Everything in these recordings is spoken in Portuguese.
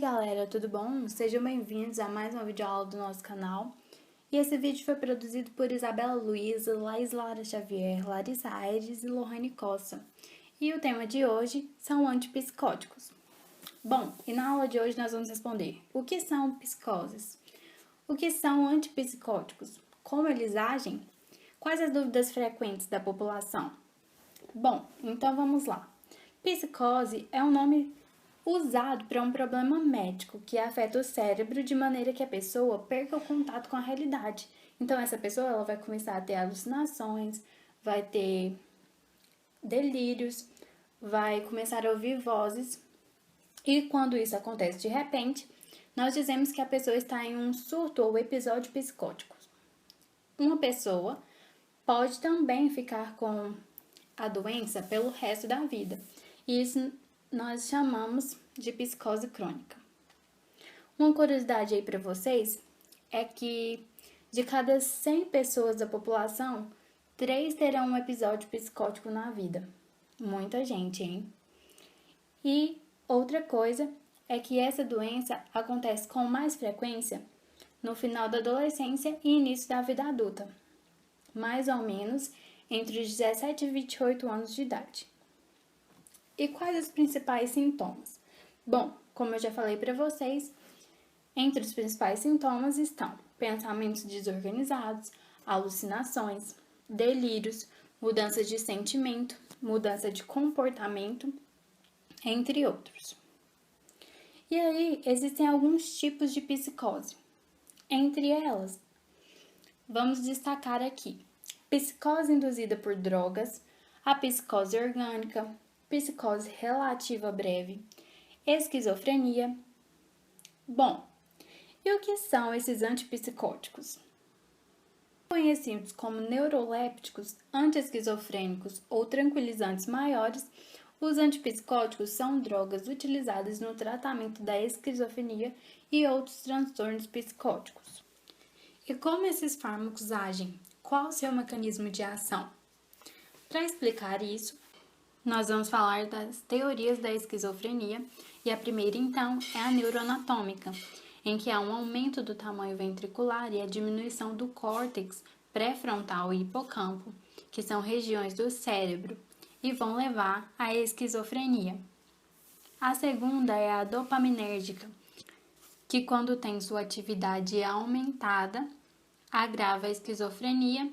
galera, tudo bom? Sejam bem-vindos a mais uma videoaula do nosso canal. E esse vídeo foi produzido por Isabela Luiza, Laís Lara Xavier, Larissa Aires e Lohane Costa. E o tema de hoje são antipsicóticos. Bom, e na aula de hoje nós vamos responder: o que são psicoses? O que são antipsicóticos? Como eles agem? Quais as dúvidas frequentes da população? Bom, então vamos lá. Psicose é um nome usado para um problema médico que afeta o cérebro de maneira que a pessoa perca o contato com a realidade. Então, essa pessoa ela vai começar a ter alucinações, vai ter delírios, vai começar a ouvir vozes. E quando isso acontece de repente, nós dizemos que a pessoa está em um surto ou episódio psicótico. Uma pessoa pode também ficar com a doença pelo resto da vida. E isso nós chamamos de psicose crônica. Uma curiosidade aí para vocês é que de cada 100 pessoas da população, 3 terão um episódio psicótico na vida. Muita gente, hein? E outra coisa é que essa doença acontece com mais frequência no final da adolescência e início da vida adulta, mais ou menos entre os 17 e 28 anos de idade. E quais os principais sintomas? Bom, como eu já falei para vocês, entre os principais sintomas estão pensamentos desorganizados, alucinações, delírios, mudança de sentimento, mudança de comportamento, entre outros. E aí, existem alguns tipos de psicose. Entre elas, vamos destacar aqui: psicose induzida por drogas, a psicose orgânica, psicose relativa breve, esquizofrenia. Bom, e o que são esses antipsicóticos? Conhecidos como neurolépticos, antiesquizofrênicos ou tranquilizantes maiores, os antipsicóticos são drogas utilizadas no tratamento da esquizofrenia e outros transtornos psicóticos. E como esses fármacos agem? Qual o seu mecanismo de ação? Para explicar isso, nós vamos falar das teorias da esquizofrenia, e a primeira, então, é a neuroanatômica, em que há um aumento do tamanho ventricular e a diminuição do córtex pré-frontal e hipocampo, que são regiões do cérebro, e vão levar à esquizofrenia. A segunda é a dopaminérgica, que quando tem sua atividade aumentada, agrava a esquizofrenia,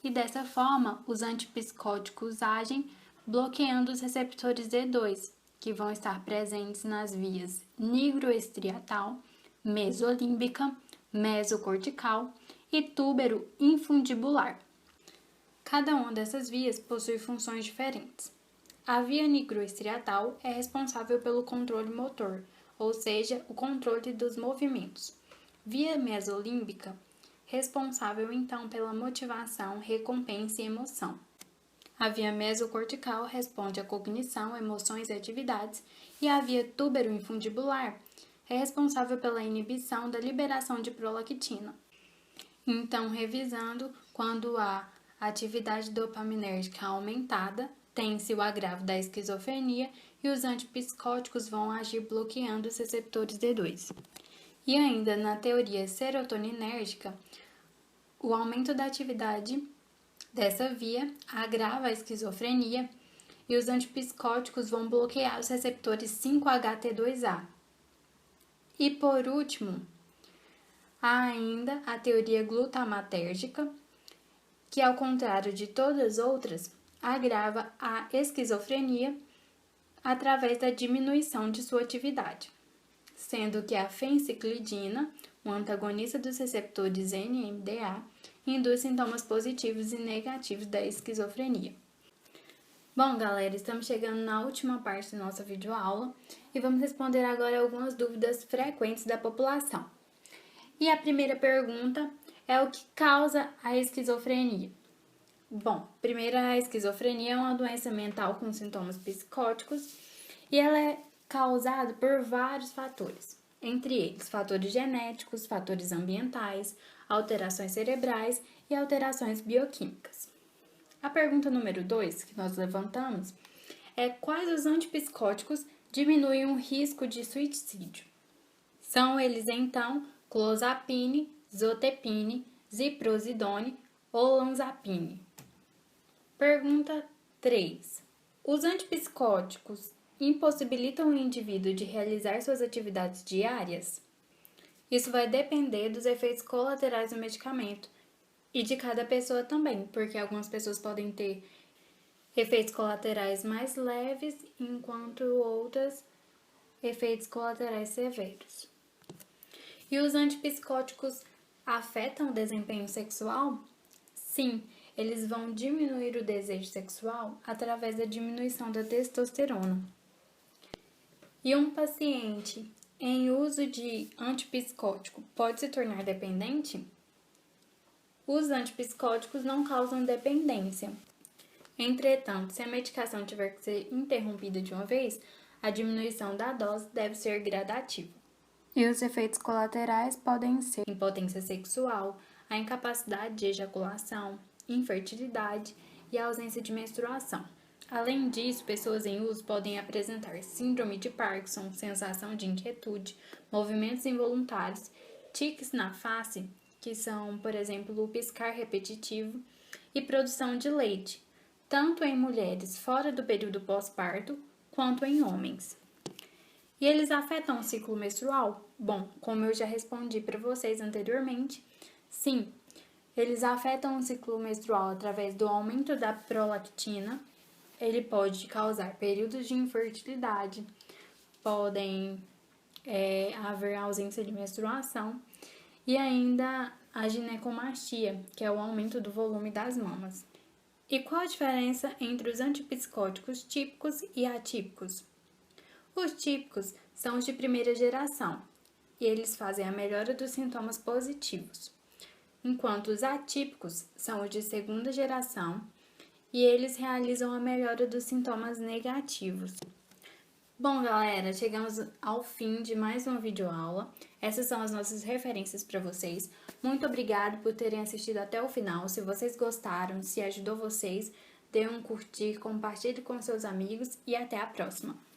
e dessa forma os antipsicóticos agem bloqueando os receptores D2, que vão estar presentes nas vias nigroestriatal, mesolímbica, mesocortical e túbero infundibular. Cada uma dessas vias possui funções diferentes. A via nigroestriatal é responsável pelo controle motor, ou seja, o controle dos movimentos. Via mesolímbica, responsável então pela motivação, recompensa e emoção. A via mesocortical responde à cognição, emoções e atividades, e a via túbero-infundibular é responsável pela inibição da liberação de prolactina. Então, revisando, quando há atividade dopaminérgica aumentada, tem-se o agravo da esquizofrenia e os antipsicóticos vão agir bloqueando os receptores D2. E ainda na teoria serotoninérgica, o aumento da atividade dessa via agrava a esquizofrenia e os antipsicóticos vão bloquear os receptores 5-HT2A. E por último, há ainda a teoria glutamatérgica, que ao contrário de todas as outras, agrava a esquizofrenia através da diminuição de sua atividade, sendo que a fenciclidina, um antagonista dos receptores NMDA, induz sintomas positivos e negativos da esquizofrenia. Bom, galera, estamos chegando na última parte da nossa videoaula e vamos responder agora algumas dúvidas frequentes da população. E a primeira pergunta é: o que causa a esquizofrenia? Bom, primeiro, a esquizofrenia é uma doença mental com sintomas psicóticos e ela é causada por vários fatores, entre eles fatores genéticos, fatores ambientais, alterações cerebrais e alterações bioquímicas. A pergunta número 2 que nós levantamos é: quais os antipsicóticos diminuem o risco de suicídio? São eles então clozapine, zotepine, ziprosidone, olanzapine. Pergunta 3. Os antipsicóticos impossibilitam o indivíduo de realizar suas atividades diárias? Isso vai depender dos efeitos colaterais do medicamento e de cada pessoa também, porque algumas pessoas podem ter efeitos colaterais mais leves, enquanto outras efeitos colaterais severos. E os antipsicóticos afetam o desempenho sexual? Sim, eles vão diminuir o desejo sexual através da diminuição da testosterona. E um paciente em uso de antipsicótico pode se tornar dependente? Os antipsicóticos não causam dependência. Entretanto, se a medicação tiver que ser interrompida de uma vez, a diminuição da dose deve ser gradativa. E os efeitos colaterais podem ser impotência sexual, a incapacidade de ejaculação, infertilidade e a ausência de menstruação. Além disso, pessoas em uso podem apresentar síndrome de Parkinson, sensação de inquietude, movimentos involuntários, tiques na face, que são, por exemplo, o piscar repetitivo, e produção de leite, tanto em mulheres fora do período pós-parto, quanto em homens. E eles afetam o ciclo menstrual? Bom, como eu já respondi para vocês anteriormente, sim, eles afetam o ciclo menstrual através do aumento da prolactina. Ele pode causar períodos de infertilidade, podem haver ausência de menstruação e ainda a ginecomastia, que é o aumento do volume das mamas. E qual a diferença entre os antipsicóticos típicos e atípicos? Os típicos são os de primeira geração e eles fazem a melhora dos sintomas positivos, enquanto os atípicos são os de segunda geração e eles realizam a melhora dos sintomas negativos. Bom, galera, chegamos ao fim de mais uma videoaula. Essas são as nossas referências para vocês. Muito obrigada por terem assistido até o final. Se vocês gostaram, se ajudou vocês, dê um curtir, compartilhe com seus amigos e até a próxima.